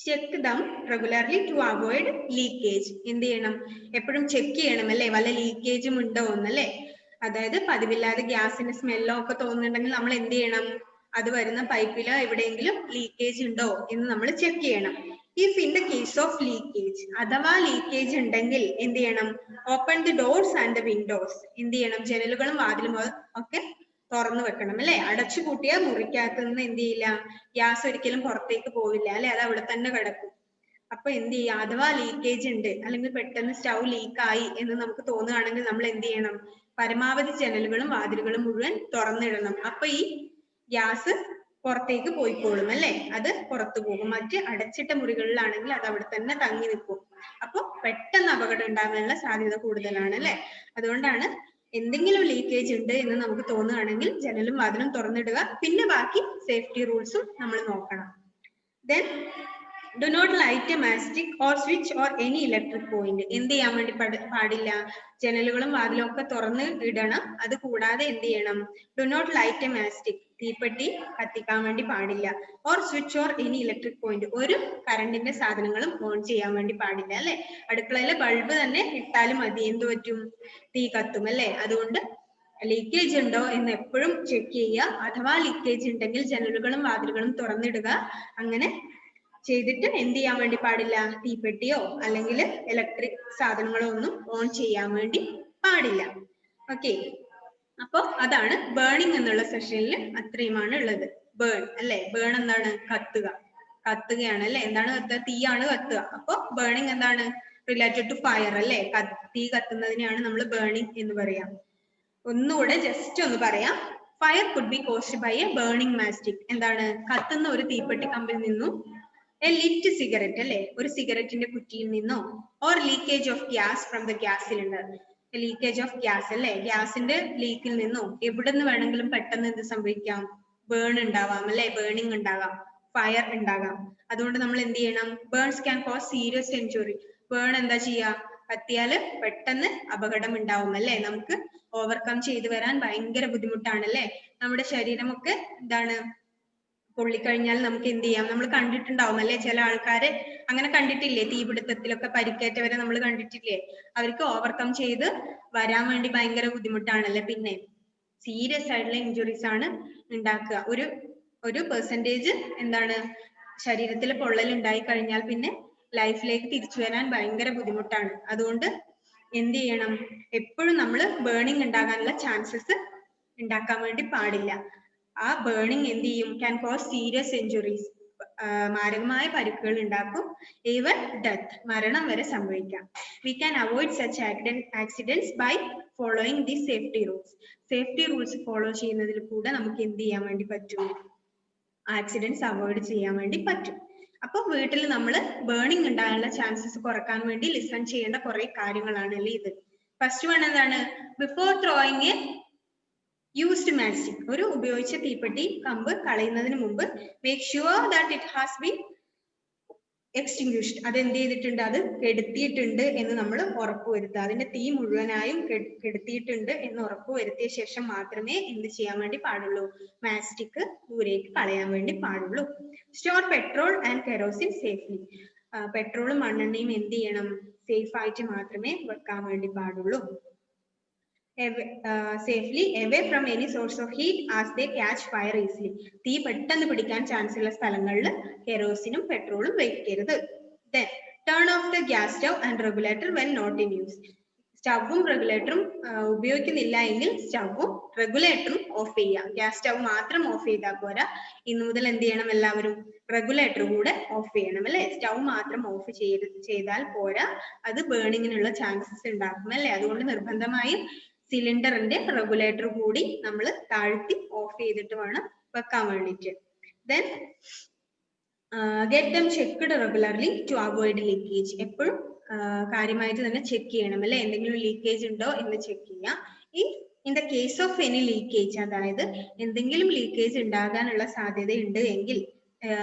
check them regularly to avoid leakage. എന്ത് ചെയ്യണം? എപ്പോഴും ചെക്ക് ചെയ്യണം അല്ലെ, വല്ല ലീക്കേജും ഉണ്ടോ എന്നല്ലേ. അതായത് പതിവില്ലാതെ ഗ്യാസിന്റെ സ്മെല്ലോ ഒക്കെ തോന്നുന്നുണ്ടെങ്കിൽ നമ്മൾ എന്ത് ചെയ്യണം? അത് വരുന്ന പൈപ്പിലോ എവിടെയെങ്കിലും ലീക്കേജ് ഉണ്ടോ എന്ന് നമ്മൾ ചെക്ക് ചെയ്യണം. If in the case of leakage, അഥവാ ലീക്കേജ് ഉണ്ടെങ്കിൽ എന്ത് ചെയ്യണം? Open the doors and the Windows. എന്ത് ചെയ്യണം? ജനലുകളും വാതിലും ഒക്കെ തുറന്നു വെക്കണം അല്ലെ. അടച്ചു പൂട്ടിയ മുറിക്കകത്ത് നിന്ന് എന്ത് ചെയ്യില്ല? ഗ്യാസ് ഒരിക്കലും പുറത്തേക്ക് പോവില്ല അല്ലെ, അത് അവിടെ തന്നെ കിടക്കും. അപ്പൊ എന്ത് ചെയ്യുക? അഥവാ ലീക്കേജ് ഉണ്ട് അല്ലെങ്കിൽ പെട്ടെന്ന് സ്റ്റൗ ലീക്കായി എന്ന് നമുക്ക് തോന്നുകയാണെങ്കിൽ നമ്മൾ എന്ത് ചെയ്യണം? പരമാവധി ജനലുകളും വാതിലുകളും മുഴുവൻ തുറന്നിടണം. അപ്പൊ ഈ ഗ്യാസ് പുറത്തേക്ക് പോയിക്കോളും അല്ലെ, അത് പുറത്തു പോകും. മറ്റ് അടച്ചിട്ട മുറികളിലാണെങ്കിൽ അത് അവിടെ തന്നെ തങ്ങി നിൽക്കും. അപ്പൊ പെട്ടെന്ന് അപകടം ഉണ്ടാകാനുള്ള സാധ്യത കൂടുതലാണ് അല്ലെ. അതുകൊണ്ടാണ് എന്തെങ്കിലും ലീക്കേജ് ഉണ്ട് എന്ന് നമുക്ക് തോന്നുകയാണെങ്കിൽ ജനലും വാതിലും തുറന്നിടുക. പിന്നെ ബാക്കി സേഫ്റ്റി റൂൾസും നമ്മൾ നോക്കണം. Then do not light a matchstick or switch or any electric point. എന്ത് ചെയ്യാൻ വേണ്ടി പാടില്ല? ജനലുകളും വാതിലും ഒക്കെ തുറന്ന് ഇടണം. അത് കൂടാതെ എന്ത് ചെയ്യണം? Do not light a matchstick, തീപ്പെട്ടി കത്തിക്കാൻ വേണ്ടി പാടില്ല. or switch or any electric point, ഒരു കറണ്ടിന്റെ സാധനങ്ങളും ഓൺ ചെയ്യാൻ വേണ്ടി പാടില്ല അല്ലെ. അടുക്കളയിലെ ബൾബ് തന്നെ ഇട്ടാലും മതി, എന്ത് പറ്റും? തീ കത്തും അല്ലെ. അതുകൊണ്ട് ലീക്കേജ് ഉണ്ടോ എന്ന് എപ്പോഴും ചെക്ക് ചെയ്യുക. അഥവാ ലീക്കേജ് ഉണ്ടെങ്കിൽ ജനലുകളും വാതിലുകളും തുറന്നിടുക. അങ്ങനെ ചെയ്തിട്ട് എന്ത് ചെയ്യാൻ വേണ്ടി പാടില്ല? തീപ്പെട്ടിയോ അല്ലെങ്കിൽ ഇലക്ട്രിക് സാധനങ്ങളോ ഒന്നും ഓൺ ചെയ്യാൻ വേണ്ടി പാടില്ല. ഓക്കെ, അപ്പൊ അതാണ് ബേണിംഗ് എന്നുള്ള സെഷനിൽ അത്രയുമാണ് ഉള്ളത്. ബേൺ അല്ലെ. ബേൺ എന്താണ്? കത്തുക, കത്തുകയാണ് അല്ലെ. എന്താണ് കത്തുക? തീയാണ് കത്തുക. അപ്പൊ ബേണിംഗ് എന്താണ്? റിലേറ്റഡ് ടു ഫയർ അല്ലെ. തീ കത്തുന്നതിനെയാണ് നമ്മൾ ബേണിംഗ് എന്ന് പറയാം. ഒന്നുകൂടെ ജസ്റ്റ് ഒന്ന് പറയാം. Fire could be caused by a burning mastic. എന്താണ്? കത്തുന്ന ഒരു തീപ്പെട്ടി കമ്പിൽ നിന്നും, എ ലിറ്റ് സിഗരറ്റ് അല്ലെ, ഒരു സിഗരറ്റിന്റെ കുറ്റിയിൽ നിന്നോ, or leakage of gas from the gas cylinder, leakage of gas അല്ലെ, ഗ്യാസിന്റെ ലീക്കിൽ നിന്നോ എവിടെ നിന്ന് വേണമെങ്കിലും പെട്ടെന്ന് എന്ത് സംഭവിക്കാം? ബേൺ ഉണ്ടാവാം അല്ലെ, ബേണിംഗ് ഉണ്ടാകാം, ഫയർ ഉണ്ടാകാം. അതുകൊണ്ട് നമ്മൾ എന്ത് ചെയ്യണം? Burns can cause serious injury. Burn എന്താ ചെയ്യാ? കത്തിയാല് പെട്ടെന്ന് അപകടം ഉണ്ടാവും അല്ലെ. നമുക്ക് ഓവർകം ചെയ്തു വരാൻ ഭയങ്കര ബുദ്ധിമുട്ടാണ് അല്ലെ. നമ്മുടെ ശരീരമൊക്കെ എന്താണ്? പൊള്ളിക്കഴിഞ്ഞാൽ നമുക്ക് എന്ത് ചെയ്യാം? നമ്മൾ കണ്ടിട്ടുണ്ടാവും അല്ലെ, ചില ആൾക്കാരെ അങ്ങനെ കണ്ടിട്ടില്ലേ? തീപിടുത്തത്തിലൊക്കെ പരിക്കേറ്റവരെ നമ്മൾ കണ്ടിട്ടില്ലേ? അവർക്ക് ഓവർകം ചെയ്ത് വരാൻ വേണ്ടി ഭയങ്കര ബുദ്ധിമുട്ടാണല്ലേ. പിന്നെ സീരിയസ് ആയിട്ടുള്ള ഇഞ്ചുറീസ് ആണ് ഉണ്ടാക്കുക. ഒരു പെർസെന്റേജ് എന്താണ്? ശരീരത്തിൽ പൊള്ളൽ ഉണ്ടായി കഴിഞ്ഞാൽ പിന്നെ ലൈഫിലേക്ക് തിരിച്ചു വരാൻ ഭയങ്കര ബുദ്ധിമുട്ടാണ്. അതുകൊണ്ട് എന്ത് ചെയ്യണം? എപ്പോഴും നമ്മൾ ബേണിംഗ് ഉണ്ടാകാനുള്ള ചാൻസസ് ഉണ്ടാക്കാൻ വേണ്ടി പാടില്ല. ആ ബേണിംഗ് എന്ത് ചെയ്യും? ക്യാൻ കോസ് സീരിയസ് ഇഞ്ചുറീസ്, മാരകമായ പരിക്കുകൾ ഉണ്ടാക്കും. ഈവൻ ഡെത്ത്, മരണം വരെ സംഭവിക്കാം. We can avoid such accidents by following the safety rules. Safety rules follow ചെയ്യുന്നതിൽ കൂടെ നമുക്ക് എന്ത് ചെയ്യാൻ വേണ്ടി പറ്റും? ആക്സിഡന്റ്സ് അവോയ്ഡ് ചെയ്യാൻ വേണ്ടി പറ്റും. അപ്പൊ വീട്ടിൽ നമ്മൾ ബേണിംഗ് ഉണ്ടാകാനുള്ള ചാൻസസ് കുറക്കാൻ വേണ്ടി ലിസൺ ചെയ്യേണ്ട കുറെ കാര്യങ്ങളാണ് അല്ലേ ഇത്. ഫസ്റ്റ് വൺ എന്താണ്? Before throwing a used matchstick, ഒരു ഉപയോഗിച്ച തീപ്പെട്ടി കമ്പ് കളയുന്നതിന് മുമ്പ് make sure that it has been extinguished, അത് എന്ത് ചെയ്തിട്ടുണ്ട്? അത് കെടുത്തിയിട്ടുണ്ട് എന്ന് നമ്മൾ ഉറപ്പുവരുത്തുക. അതിന്റെ തീ മുഴുവനായും കെടുത്തിയിട്ടുണ്ട് എന്ന് ഉറപ്പുവരുത്തിയ ശേഷം മാത്രമേ എന്ത് ചെയ്യാൻ വേണ്ടി പാടുള്ളൂ? മാസ്റ്റിക് ദൂരേക്ക് കളയാൻ വേണ്ടി പാടുള്ളൂ. Store petrol and kerosene safely, പെട്രോളും മണ്ണെണ്ണയും എന്ത് ചെയ്യണം? സേഫ് ആയിട്ട് മാത്രമേ വെക്കാൻ വേണ്ടി പാടുള്ളൂ. safely away from any source of heat as they catch fire easily, തീ പെട്ടെന്ന് പിടിക്കാൻ ചാൻസ് ഉള്ള സ്ഥലങ്ങളിൽ കെറോസിനും പെട്രോളും വെക്കരുത്. Then turn off the gas stove and regulator when not in use. സ്റ്റവും റെഗുലേറ്ററും ഉപയോഗിക്കുന്നില്ല എങ്കിൽ സ്റ്റവും റെഗുലേറ്ററും ഓഫ് ചെയ്യുക. ഗ്യാസ് സ്റ്റവ് മാത്രം ഓഫ് ചെയ്താൽ പോരാ, ഇന്നു മുതൽ എന്ത് ചെയ്യണം? എല്ലാവരും റെഗുലേറ്റർ കൂടെ ഓഫ് ചെയ്യണം അല്ലെ. സ്റ്റവ് മാത്രം ഓഫ് ചെയ്താൽ പോരാ, അത് ബേണിങ്ങിനുള്ള ചാൻസസ് ഉണ്ടാക്കും അല്ലെ. അതുകൊണ്ട് നിർബന്ധമായും സിലിണ്ടറിന്റെ റെഗുലേറ്റർ കൂടി നമ്മൾ താഴ്ത്തി ഓഫ് ചെയ്തിട്ട് വേണം വെക്കാൻ വേണ്ടിയിട്ട്. Then get them checked regularly to avoid leakage. എപ്പോഴും കാര്യമായിട്ട് തന്നെ ചെക്ക് ചെയ്യണം അല്ലെ, എന്തെങ്കിലും ലീക്കേജ് ഉണ്ടോ എന്ന് ചെക്ക് ചെയ്യാം. In the case of any leakage, അതായത് എന്തെങ്കിലും ലീക്കേജ് ഉണ്ടാകാനുള്ള സാധ്യത ഉണ്ട് എങ്കിൽ,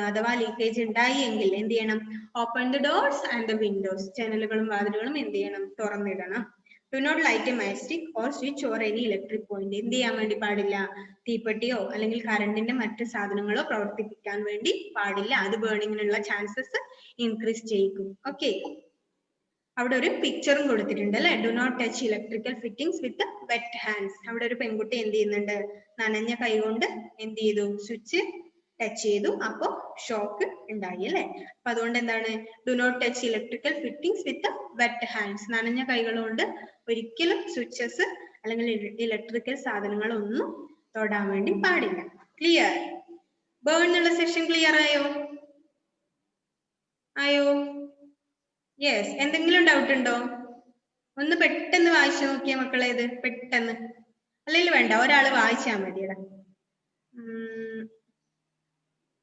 അഥവാ ലീക്കേജ് ഉണ്ടായി എങ്കിൽ എന്ത് ചെയ്യണം? Open the doors and the windows, ജനലുകളും വാതിലുകളും എന്ത് ചെയ്യണം? തുറന്നിടണം. Do not light a matchstick or switch or any electric point. എന്ത് ചെയ്യാൻ വേണ്ടി പാടില്ല? തീപ്പെട്ടിയോ അല്ലെങ്കിൽ കറണ്ടിന്റെ മറ്റു സാധനങ്ങളോ പ്രവർത്തിപ്പിക്കാൻ വേണ്ടി പാടില്ല. അത് ബേണിങ്ങിനുള്ള ചാൻസസ് ഇൻക്രീസ് ചെയ്യിക്കും. ഓക്കെ, അവിടെ ഒരു പിക്ചറും കൊടുത്തിട്ടുണ്ട് അല്ലെ. Do not touch electrical fittings with wet hands. അവിടെ ഒരു പെൺകുട്ടി എന്ത് ചെയ്യുന്നുണ്ട്, നനഞ്ഞ കൈ കൊണ്ട് എന്ത് ചെയ്തു, സ്വിച്ച് ടച്ച് ചെയ്തു, അപ്പൊ ഷോക്ക് ഉണ്ടായി അല്ലെ. അപ്പൊ അതുകൊണ്ട് എന്താണ്, do not touch electrical fittings with wet hands. നനഞ്ഞ കൈകൾ കൊണ്ട് ഒരിക്കലും സ്വിച്ചസ് അല്ലെങ്കിൽ ഇലക്ട്രിക്കൽ സാധനങ്ങളൊന്നും തൊടാൻ വേണ്ടി പാടില്ല. ക്ലിയർ? ബേൺ എന്നുള്ള സെഷൻ ക്ലിയർ ആയോ? യെസ്. എന്തെങ്കിലും ഡൗട്ട് ഉണ്ടോ? ഒന്ന് പെട്ടെന്ന് വായിച്ചു നോക്കിയ മക്കളെ, ഇത് പെട്ടെന്ന്. അല്ലെങ്കിൽ വേണ്ട, ഒരാള് വായിച്ചാ മതിയടാ.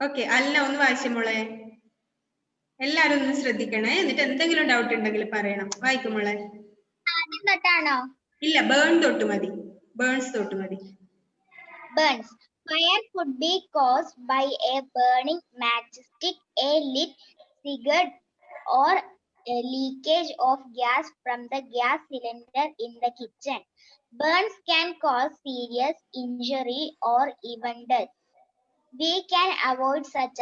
ഓക്കെ, അല്ല ഒന്ന് വായിച്ച മോളെ. എല്ലാരും ഒന്ന് ശ്രദ്ധിക്കണേ, എന്നിട്ട് എന്തെങ്കിലും ഡൗട്ട് ഉണ്ടെങ്കിൽ പറയണം. വായിക്കും മോളെ. ഇല്ല, ബേൺ തൊട്ട് മതി. ബേൺസ് തൊട്ട് മതി. Burns. Fire could be caused by a burning matchstick, a lit cigarette, or a leakage of gas from the gas cylinder in the kitchen. Burns can cause serious injury or even death. We can avoid such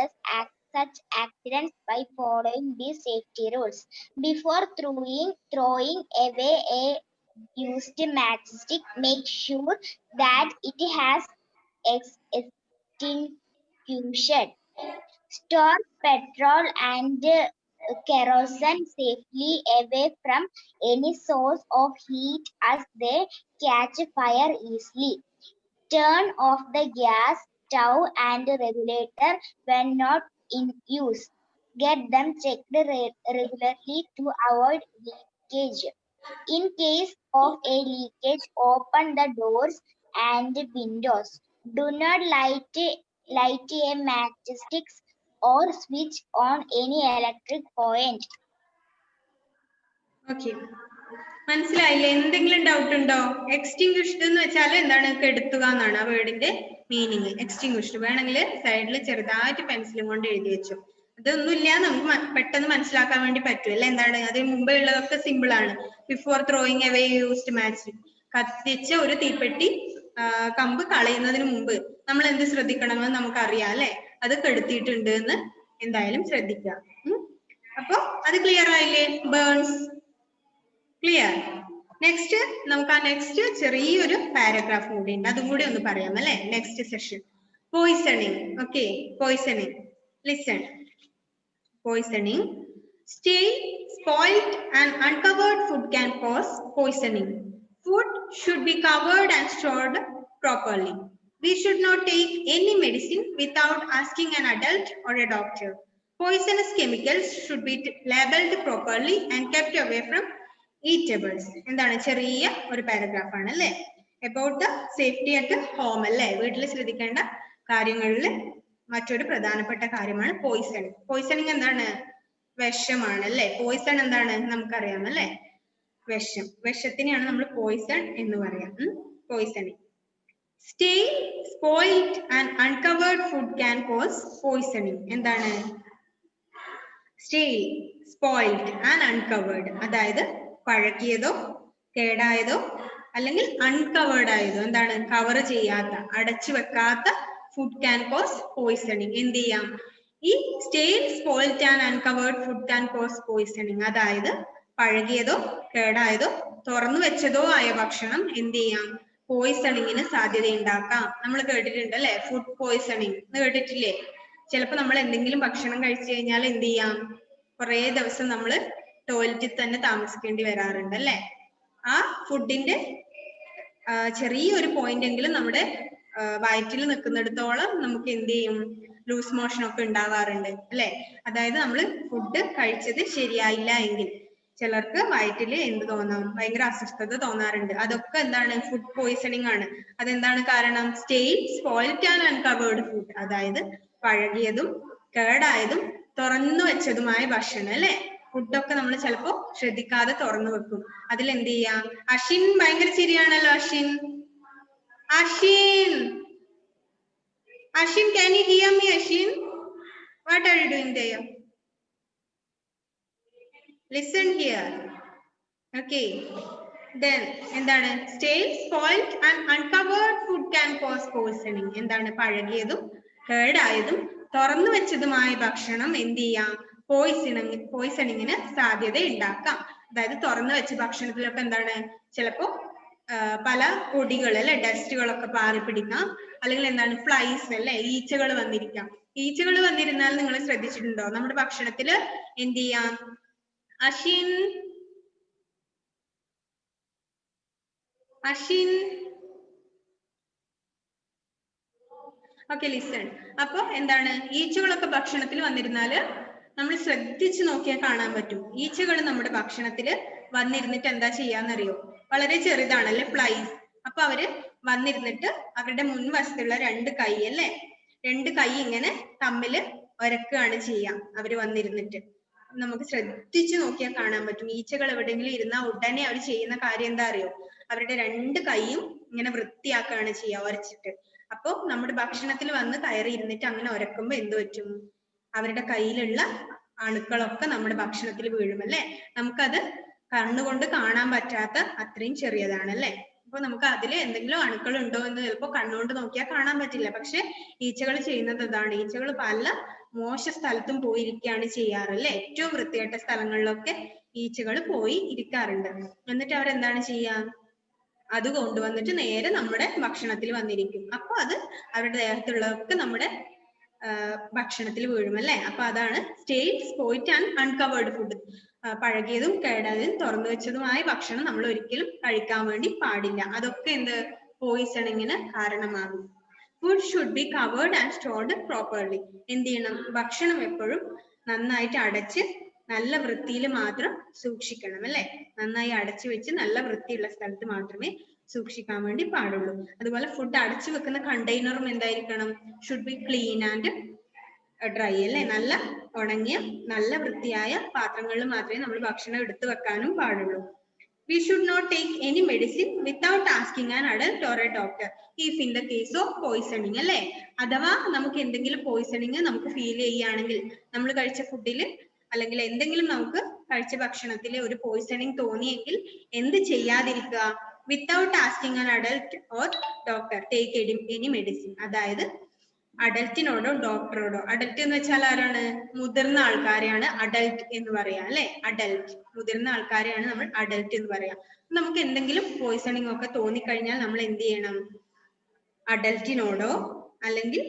accidents by following these safety rules. Before throwing away a used matchstick, make sure that it has extinguished. Store petrol and kerosene safely away from any source of heat as they catch fire easily. Turn off the gas stove and regulator when not in use. Get them checked regularly to avoid leakage. In case of a leakage, open the doors and windows. Do not light a matchstick or switch on any electric point. Okay, മനസ്സിലായില്ലേ? എന്തെങ്കിലും doubt ഉണ്ടോ? എക്സ്റ്റിങ്വിഷ്ഡ് എന്ന് വെച്ചാൽ എന്താണ്, കെടുത്തുക എന്നാണ് ആ വേർഡിന്റെ meaning. എക്സ്റ്റിങ്വിഷ്ഡ് വേണമെങ്കിൽ സൈഡിൽ ചെറുതായിട്ട് പെൻസിലും കൊണ്ട് എഴുതി വെച്ചു. അതൊന്നുമില്ല, നമുക്ക് പെട്ടെന്ന് മനസ്സിലാക്കാൻ വേണ്ടി പറ്റും അല്ലെ. എന്താണ്, അതിന് മുമ്പേ ഉള്ളതൊക്കെ സിമ്പിൾ ആണ്. Before throwing away used match. കത്തിച്ച ഒരു തീപ്പെട്ടി കമ്പ് കളയുന്നതിന് മുമ്പ് നമ്മൾ എന്ത് ശ്രദ്ധിക്കണമെന്ന് നമുക്കറിയാം അല്ലെ. അത് കെടുത്തിയിട്ടുണ്ട് എന്ന് എന്തായാലും ശ്രദ്ധിക്കുക. അപ്പൊ അത് ക്ലിയർ ആയില്ലേ? Burns clear. നെക്സ്റ്റ് നമുക്ക് ആ നെക്സ്റ്റ് ചെറിയൊരു പാരഗ്രാഫ് കൂടി ഉണ്ട്, അതും കൂടി ഒന്ന് പറയാം അല്ലെ. Next session poisoning. Okay, poisoning. Listen. Poisoning. Stale, spoiled and uncovered food can cause poisoning. Food should be covered and stored properly. We should not take any medicine without asking an adult or a doctor. Poisonous chemicals should be labeled properly and kept away from eatables. എന്താണ്, ചെറിയ ഒരു paragraph ആണ് അല്ലേ. About the safety at home അല്ലേ, വീട്ടിൽ ശ്രദ്ധിക്കേണ്ട കാര്യങ്ങളിൽ മറ്റൊരു പ്രധാനപ്പെട്ട കാര്യമാണ് പോയിസണിങ്. പോയിസണിങ് എന്താണ്, വിഷമാണ് അല്ലെ. പോയിസൺ എന്താണ് നമുക്കറിയാം അല്ലെ, വിഷം. വിഷത്തിനെയാണ് നമ്മൾ പോയിസൺ എന്ന് പറയാം. Poisoning. Stale, spoiled and uncovered food can cause poisoning. എന്താണ്, stale, spoiled and uncovered, അതായത് പഴകിയതോ കേടായതോ അല്ലെങ്കിൽ അൺകവേർഡ് ആയതോ, എന്താണ്, കവർ ചെയ്യാത്ത, അടച്ചു വെക്കാത്ത ഫുഡ് ക്യാൻ കോസ് പോയിസണിങ്. എന്ത് ചെയ്യാം, ഈ stale, spoiled and uncovered food can cos poisoning, അതായത് പഴകിയതോ കേടായതോ തുറന്നു വെച്ചതോ ആയ ഭക്ഷണം എന്ത് ചെയ്യാം, പോയിസണിങ്ങിന് സാധ്യത ഉണ്ടാക്കാം. നമ്മൾ കേട്ടിട്ടുണ്ട് അല്ലെ, ഫുഡ് പോയിസണിങ് എന്ന് കേട്ടിട്ടില്ലേ? ചിലപ്പോൾ നമ്മൾ എന്തെങ്കിലും ഭക്ഷണം കഴിച്ചു കഴിഞ്ഞാൽ എന്ത് ചെയ്യാം, കുറെ ദിവസം നമ്മൾ ടോയ്ലറ്റിൽ തന്നെ താമസിക്കേണ്ടി വരാറുണ്ട് അല്ലെ. ആ ഫുഡിന്റെ ചെറിയൊരു പോയിന്റ് എങ്കിലും നമ്മുടെ വയറ്റിൽ നിൽക്കുന്നിടത്തോളം നമുക്ക് എന്ത് ചെയ്യും, ലൂസ് മോഷൻ ഒക്കെ ഉണ്ടാവാറുണ്ട് അല്ലെ. അതായത് നമ്മൾ ഫുഡ് കഴിച്ചത് ശരിയായില്ല എങ്കിൽ ചിലർക്ക് വയറ്റിൽ എന്ത് തോന്നാം, ഭയങ്കര അസ്വസ്ഥത തോന്നാറുണ്ട്. അതൊക്കെ എന്താണ്, ഫുഡ് പോയിസണിങ് ആണ്. അതെന്താണ് കാരണം, stale, spoiled and uncovered food, അതായത് പഴകിയതും കേടായതും തുറന്നു വെച്ചതുമായ ഭക്ഷണം അല്ലെ. ഫുഡൊക്കെ നമ്മൾ ചിലപ്പോ ശ്രദ്ധിക്കാതെ തുറന്നു വെക്കും. അതിൽ എന്ത് ചെയ്യാം, അഷിൻ ഭയങ്കര ചിരിയാണല്ലോ. Ashin, can you hear me, Ashin? What are you doing there? Listen here. Okay. Then, എന്താണ്, stale, spoiled and uncovered food can cause poisoning. എന്താണ്, പഴകിയതും കേടായതും തുറന്നു വെച്ചതുമായ ഭക്ഷണം എന്ത് ചെയ്യാം, പോയിസണിങ്ങിന് സാധ്യത ഉണ്ടാക്കാം. അതായത് തുറന്നു വെച്ച ഭക്ഷണത്തിലൊക്കെ എന്താണ് ചിലപ്പോ പല പൊടികൾ അല്ലെ, ഡസ്റ്റുകളൊക്കെ പാറി പിടിക്കാം, അല്ലെങ്കിൽ എന്താണ് ഫ്ലൈസ് അല്ലെ, ഈച്ചകൾ വന്നിരിക്കാം. ഈച്ചകൾ വന്നിരുന്നാൽ നിങ്ങൾ ശ്രദ്ധിച്ചിട്ടുണ്ടോ? നമ്മുടെ ഭക്ഷണത്തില് എന്ത് ചെയ്യാം? Ashin okay, listen. അപ്പൊ എന്താണ്, ഈച്ചകളൊക്കെ ഭക്ഷണത്തിൽ വന്നിരുന്നാല് നമ്മൾ ശ്രദ്ധിച്ചു നോക്കിയാൽ കാണാൻ പറ്റും. ഈച്ചകൾ നമ്മുടെ ഭക്ഷണത്തിൽ വന്നിരുന്നിട്ട് എന്താ ചെയ്യാന്നറിയോ? വളരെ ചെറുതാണല്ലേ ഫ്ലൈസ്. അപ്പൊ അവര് വന്നിരുന്നിട്ട് അവരുടെ മുൻവശത്തുള്ള രണ്ട് കൈ അല്ലേ, രണ്ട് കൈ ഇങ്ങനെ തമ്മിൽ ഒരക്കുകയാണ് ചെയ്യാം. അവര് വന്നിരുന്നിട്ട് നമുക്ക് ശ്രദ്ധിച്ചു നോക്കിയാൽ കാണാൻ പറ്റും. ഈച്ചകൾ എവിടെയെങ്കിലും ഇരുന്നാൽ ഉടനെ അവർ ചെയ്യുന്ന കാര്യം എന്താ അറിയോ? അവരുടെ രണ്ട് കൈയും ഇങ്ങനെ വൃത്തിയാക്കുകയാണ് ചെയ്യുക, ഒരച്ചിട്ട്. അപ്പൊ നമ്മുടെ ഭക്ഷണത്തിൽ വന്ന് കയറി ഇരുന്നിട്ട് അങ്ങനെ ഒരക്കുമ്പോ എന്ത് പറ്റും? അവരുടെ കയ്യിലുള്ള അണുക്കളൊക്കെ നമ്മുടെ ഭക്ഷണത്തിൽ വീഴും അല്ലെ. നമുക്കത് കണ്ണുകൊണ്ട് കാണാൻ പറ്റാത്ത അത്രയും ചെറിയതാണ് അല്ലെ. അപ്പൊ നമുക്ക് അതിൽ എന്തെങ്കിലും അണുക്കൾ ഉണ്ടോ എന്ന് ചിലപ്പോ കണ്ണുകൊണ്ട് നോക്കിയാൽ കാണാൻ പറ്റില്ല. പക്ഷെ ഈച്ചകൾ ചെയ്യുന്നത് അതാണ്. ഈച്ചകൾ പല മോശ സ്ഥലത്തും പോയി ഇരിക്കുകയാണ് ചെയ്യാറല്ലേ. ഏറ്റവും വൃത്തികെട്ട സ്ഥലങ്ങളിലൊക്കെ ഈച്ചകൾ പോയി ഇരിക്കാറുണ്ട്. എന്നിട്ട് അവരെന്താണ് ചെയ്യാ? അത് കൊണ്ടുവന്നിട്ട് നേരെ നമ്മുടെ ഭക്ഷണത്തിൽ വന്നിരിക്കും. അപ്പൊ അത് അവരുടെ ദേഹത്തുള്ളതൊക്കെ നമ്മുടെ ഭക്ഷണത്തിൽ വീഴും അല്ലെ. അപ്പൊ അതാണ് stayed, spoiled and uncovered food. പഴകിയതും കേടായതും തുറന്നു വെച്ചതുമായ ഭക്ഷണം നമ്മൾ ഒരിക്കലും കഴിക്കാൻ വേണ്ടി പാടില്ല. അതൊക്കെ എന്ത് പോയിസണിങ്ങിന് കാരണമാകും. Food should be covered and stored properly. എന്ത് ചെയ്യണം? ഭക്ഷണം എപ്പോഴും നന്നായിട്ട് അടച്ച് നല്ല വൃത്തിയിൽ മാത്രം സൂക്ഷിക്കണം അല്ലെ. നന്നായി അടച്ചു വെച്ച് നല്ല വൃത്തിയുള്ള സ്ഥലത്ത് മാത്രമേ സൂക്ഷിക്കാൻ വേണ്ടി പാടുള്ളൂ. അതുപോലെ ഫുഡ് അടച്ചു വെക്കുന്ന കണ്ടെയ്നറും എന്തായിരിക്കണം? Should be clean and dry അല്ലെ. നല്ല ഉണങ്ങിയ നല്ല വൃത്തിയായ പാത്രങ്ങളിൽ മാത്രമേ നമ്മൾ ഭക്ഷണം എടുത്തു വെക്കാനും പാടുള്ളൂ. We should not take any medicine without asking an adult or a doctor if in the case of poisoning അല്ലെ. അഥവാ നമുക്ക് എന്തെങ്കിലും പോയിസണിങ് നമുക്ക് ഫീൽ ചെയ്യുകയാണെങ്കിൽ, നമ്മൾ കഴിച്ച ഫുഡിൽ അല്ലെങ്കിൽ എന്തെങ്കിലും നമുക്ക് കഴിച്ച ഭക്ഷണത്തിൽ ഒരു പോയിസണിങ് തോന്നിയെങ്കിൽ എന്ത് ചെയ്യാതിരിക്കുക? Without asking an adult or doctor take any medicine. അതായത് അഡൽറ്റിനോടോ ഡോക്ടറോടോ, അഡൽട്ട് എന്ന് വെച്ചാൽ ആരാണ്? മുതിർന്ന ആൾക്കാരെയാണ് അഡൽട്ട് എന്ന് പറയാ അല്ലെ. അഡൽട്ട് മുതിർന്ന ആൾക്കാരെയാണ് നമ്മൾ അഡൽട്ട് എന്ന് പറയാം. നമുക്ക് എന്തെങ്കിലും പോയിസണിങ് ഒക്കെ തോന്നിക്കഴിഞ്ഞാൽ നമ്മൾ എന്ത് ചെയ്യണം? അഡൽറ്റിനോടോ അല്ലെങ്കിൽ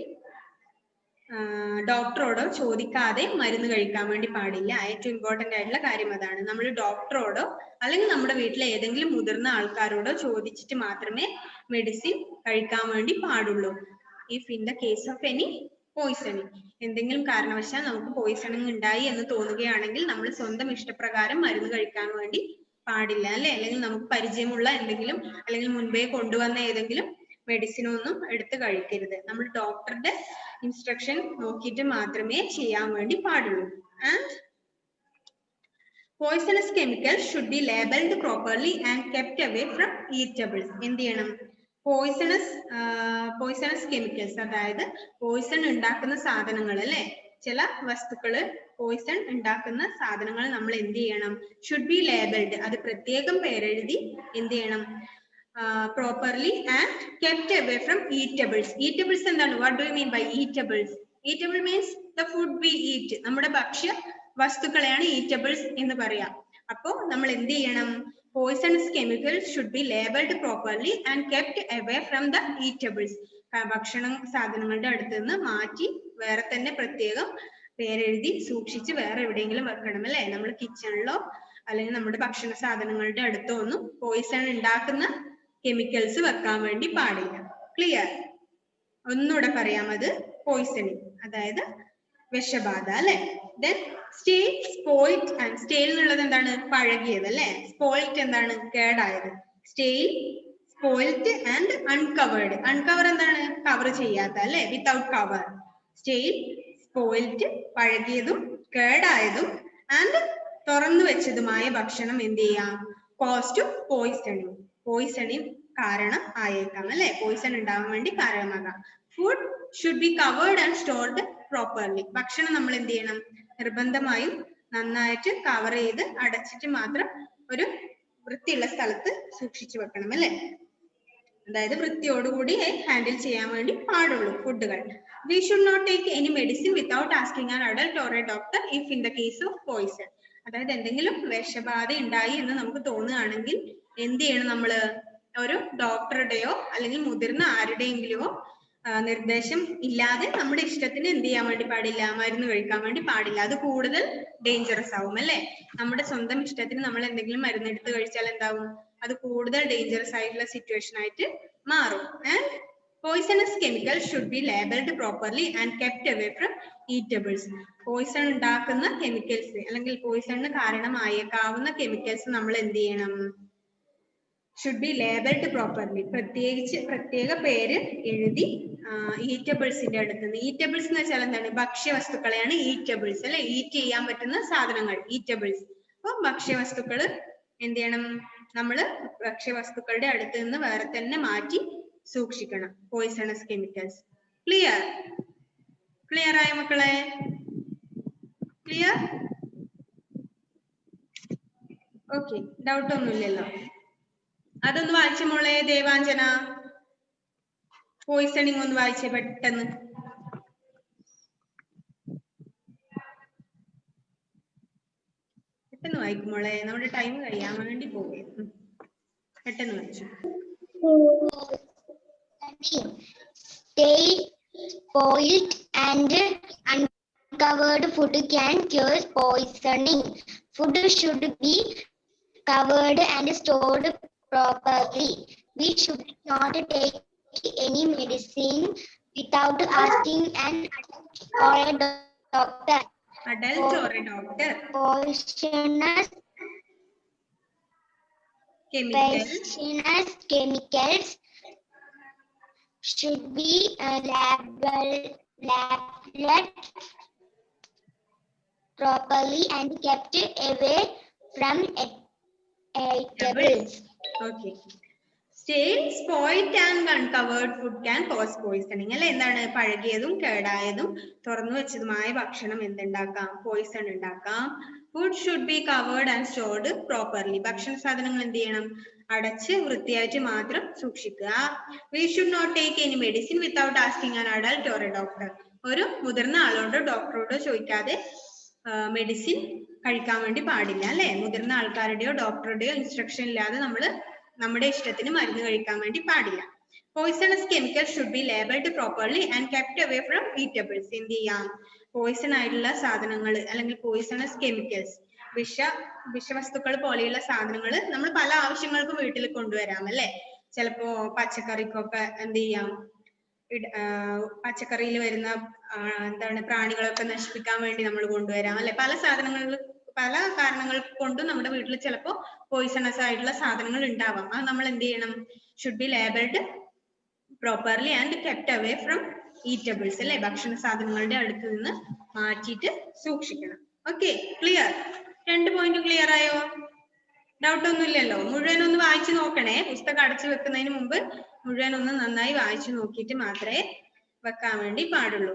ഡോക്ടറോടോ ചോദിക്കാതെ മരുന്ന് കഴിക്കാൻ വേണ്ടി പാടില്ല. ഏറ്റവും ഇമ്പോർട്ടന്റ് ആയിട്ടുള്ള കാര്യം അതാണ്. നമ്മൾ ഡോക്ടറോടോ അല്ലെങ്കിൽ നമ്മുടെ വീട്ടിലെ ഏതെങ്കിലും മുതിർന്ന ആൾക്കാരോടോ ചോദിച്ചിട്ട് മാത്രമേ മെഡിസിൻ കഴിക്കാൻ വേണ്ടി പാടുള്ളൂ. If in the case of any poisoning, എന്തെങ്കിലും കാരണവശാൽ നമുക്ക് പോയിസണിങ് ഉണ്ടായി എന്ന് തോന്നുകയാണെങ്കിൽ നമ്മൾ സ്വന്തം ഇഷ്ടപ്രകാരം മരുന്ന് കഴിക്കാൻ വേണ്ടി പാടില്ല അല്ലെ. അല്ലെങ്കിൽ നമുക്ക് പരിചയമുള്ള എന്തെങ്കിലും അല്ലെങ്കിൽ മുൻപേ കൊണ്ടുവന്ന ഏതെങ്കിലും മെഡിസിനൊന്നും എടുത്ത് കഴിക്കരുത്. നമ്മൾ ഡോക്ടറുടെ ഇൻസ്ട്രക്ഷൻ നോക്കിയിട്ട് മാത്രമേ ചെയ്യാൻ വേണ്ടി പാടുള്ളൂ. And poisonous chemicals should be labeled properly and kept away from eatables. എന്ത് ചെയ്യണം? പോയിസണസ് കെമിക്കൽസ്, അതായത് പോയിസൺ ഉണ്ടാക്കുന്ന സാധനങ്ങൾ അല്ലെ, ചില വസ്തുക്കള് പോയിസൺ ഉണ്ടാക്കുന്ന സാധനങ്ങൾ നമ്മൾ എന്ത് ചെയ്യണം? ഷുഡ് ബി ലേബിൾഡ്, അത് പ്രത്യേകം പേരെഴുതി എന്ത് ചെയ്യണം? Properly and kept away from eatables. Eatables എന്താണ്? What do you mean by eatables? Eatable means the food we eat. നമ്മുടെ ഭക്ഷ്യ വസ്തുക്കളെയാണ് ഈറ്റബിൾസ് എന്ന് പറയാം. അപ്പോ നമ്മൾ എന്ത് ചെയ്യണം? Poisonous chemicals should be labelled properly and kept away from the eatables. ഭക്ഷണ സാധനങ്ങളുടെ അടുത്ത് നിന്ന് മാറ്റി വേറെ തന്നെ പ്രത്യേകം പേരെഴുതി സൂക്ഷിച്ച് വേറെ എവിടെയെങ്കിലും വെക്കണം അല്ലെ. നമ്മൾ കിച്ചണിലോ അല്ലെങ്കിൽ നമ്മുടെ ഭക്ഷണ സാധനങ്ങളുടെ അടുത്തോ ഒന്നും പോയിസൺ ഉണ്ടാക്കുന്ന കെമിക്കൽസ് വെക്കാൻ വേണ്ടി പാടില്ല. ക്ലിയർ? ഒന്നുകൂടെ പറയാം. അത് പോയിസണിങ്, അതായത് വിഷബാധ അല്ലെ. ദെൻ സ്റ്റേൽ, സ്പോയിൽഡ് ആൻഡ് സ്റ്റേൽ എന്നുള്ളത് എന്താണ്? പഴകിയത് അല്ലെ. സ്പോയിൽഡ് എന്താണ്? കേടായത്. സ്റ്റേൽ, സ്പോയിൽഡ് ആൻഡ് അൺകവേർഡ്. അൺകവർ എന്താണ്? കവർ ചെയ്യാത്ത അല്ലെ, വിത്തൗട്ട് കവർ. സ്റ്റേൽ, സ്പോയിൽഡ് പഴകിയതും കേടായതും ആൻഡ് തുറന്നു വെച്ചതുമായ ഭക്ഷണം എന്ത് ചെയ്യാം? കോസ് ടു പോയിസണിങ്, പോയിസണിങ് കാരണം ആയേക്കാം അല്ലെ. പോയിസൺ ഉണ്ടാവാൻ വേണ്ടി കാരണമാകാം. Food should be covered and stored properly. ഭക്ഷണം നമ്മൾ എന്ത് ചെയ്യണം? നിർബന്ധമായും നന്നായിട്ട് കവർ ചെയ്ത് അടച്ചിട്ട് മാത്രം ഒരു വൃത്തിയുള്ള സ്ഥലത്ത് സൂക്ഷിച്ചു വെക്കണം അല്ലെ. അതായത് വൃത്തിയോടുകൂടി ഹാൻഡിൽ ചെയ്യാൻ വേണ്ടി പാടുള്ളൂ ഫുഡുകൾ. We should not take any medicine without asking an adult or a doctor if in the case of poison. അതായത് എന്തെങ്കിലും വിഷബാധ ഉണ്ടായി എന്ന് നമുക്ക് തോന്നുകയാണെങ്കിൽ എന്ത് ചെയ്യണം നമ്മള്? ഒരു ഡോക്ടറുടെയോ അല്ലെങ്കിൽ മുതിർന്ന ആരുടെയെങ്കിലോ നിർദ്ദേശം ഇല്ലാതെ നമ്മുടെ ഇഷ്ടത്തിന് എന്ത് ചെയ്യാൻ വേണ്ടി പാടില്ല? മരുന്ന് കഴിക്കാൻ വേണ്ടി പാടില്ല. അത് കൂടുതൽ ഡേഞ്ചറസ് ആവും അല്ലെ? നമ്മുടെ സ്വന്തം ഇഷ്ടത്തിന് നമ്മൾ എന്തെങ്കിലും മരുന്ന് എടുത്ത് കഴിച്ചാൽ എന്താവും? അത് കൂടുതൽ ഡേഞ്ചറസ് ആയിട്ടുള്ള സിറ്റുവേഷൻ ആയിട്ട് മാറും. And poisonous chemicals should be labeled properly and kept away from eatables. Poison ഉണ്ടാക്കുന്ന കെമിക്കൽസ് അല്ലെങ്കിൽ പോയിസണിന് കാരണമായേക്കാവുന്ന കെമിക്കൽസ് നമ്മൾ എന്ത് ചെയ്യണം? should be labeled properly. പ്രത്യേക പേര് എഴുതി ഈറ്റബിൾസിന്റെ അടുത്ത്. ഈറ്റബിൾസ് എന്ന് വെച്ചാൽ എന്താണ്? ഭക്ഷ്യവസ്തുക്കളെയാണ് ഈറ്റബിൾസ് അല്ലെ? ഈറ്റ് ചെയ്യാൻ പറ്റുന്ന സാധനങ്ങൾ ഈറ്റബിൾസ്. അപ്പൊ ഭക്ഷ്യവസ്തുക്കൾ എന്ത് ചെയ്യണം? നമ്മള് ഭക്ഷ്യവസ്തുക്കളുടെ അടുത്ത് നിന്ന് വേറെ തന്നെ മാറ്റി സൂക്ഷിക്കണം. Poisonous chemicals. ക്ലിയർ ആയ മക്കളെ? ക്ലിയർ? ഓക്കെ, ഡൗട്ട് ഒന്നുമില്ലല്ലോ. അതൊന്ന് വായിച്ച മോളെ ദേവാഞ്ജന. പോയിസണിങ് ഒന്ന് വായിച്ചേ പെട്ടെന്ന്. പെട്ടെന്ന് വായിക്കും മോളെ, നമ്മുടെ ടൈം കഴിയാൻ വേണ്ടി പോവേ. പെട്ടെന്ന് വായിച്ചു. Stale, spoiled and uncovered food can cause poisoning. Food should be covered and stored properly. We should not take any medicine without asking an adult or a doctor. Adult or a doctor. Poisonous chemicals should be labeled properly and kept away from eatables. Okay. Stale, spoiled and uncovered food can cause poisoning. അല്ലെ? എന്താണ്? പഴകിയതും കേടായതും തുറന്നു വെച്ചതുമായ ഭക്ഷണം എന്തുണ്ടാക്കാം? Poison ഉണ്ടാക്കാം. Food should be covered and stored properly. ഭക്ഷണ സാധനങ്ങൾ എന്ത് ചെയ്യണം? അടച്ച് വൃത്തിയായിട്ട് മാത്രം സൂക്ഷിക്കുക. We should not take any medicine without asking an adult or a doctor. ഒരു മുതിർന്ന ആളോടോ ഡോക്ടറോടോ ചോദിക്കാതെ മെഡിസിൻ കഴിക്കാൻ വേണ്ടി പാടില്ല അല്ലെ? മുതിർന്ന ആൾക്കാരുടെയോ ഡോക്ടറുടെയോ ഇൻസ്ട്രക്ഷൻ ഇല്ലാതെ നമ്മൾ നമ്മുടെ ഇഷ്ടത്തിന് മരുന്ന് കഴിക്കാൻ വേണ്ടി പാടില്ല. Poisonous chemical should be labelled properly and kept away from eatables. എന്ത് ചെയ്യാം? പോയിസൺ ആയിട്ടുള്ള സാധനങ്ങൾ അല്ലെങ്കിൽ പോയിസണസ് കെമിക്കൽസ്, വിഷവസ്തുക്കൾ പോലെയുള്ള സാധനങ്ങൾ നമ്മൾ പല ആവശ്യങ്ങൾക്കും വീട്ടിൽ കൊണ്ടുവരാം അല്ലെ? ചിലപ്പോ പച്ചക്കറിക്കൊക്കെ എന്ത് ചെയ്യാം? പച്ചക്കറിയിൽ വരുന്ന എന്താണ് പ്രാണികളൊക്കെ നശിപ്പിക്കാൻ വേണ്ടി നമ്മൾ കൊണ്ടുവരാം അല്ലെ? പല കാരണങ്ങൾ കൊണ്ടും നമ്മുടെ വീട്ടിൽ ചിലപ്പോ പോയിസണസ് ആയിട്ടുള്ള സാധനങ്ങൾ ഉണ്ടാവാം. അത് നമ്മൾ എന്ത് ചെയ്യണം? Should be labelled properly and kept away from eatables അല്ലെ? ഭക്ഷണ സാധനങ്ങളുടെ അടുത്ത് നിന്ന് മാറ്റിയിട്ട് സൂക്ഷിക്കണം. Okay, clear? 2 പോയിന്റ് ക്ലിയർ ആയോ? ഡൗട്ട് ഒന്നും ഇല്ലല്ലോ? മുഴുവൻ ഒന്ന് വായിച്ചു നോക്കണേ. പുസ്തകം അടച്ചു വെക്കുന്നതിന് മുമ്പ് മുഴുവൻ ഒന്ന് നന്നായി വായിച്ചു നോക്കിയിട്ട് മാത്രമേ വെക്കാൻ വേണ്ടി പാടുള്ളൂ.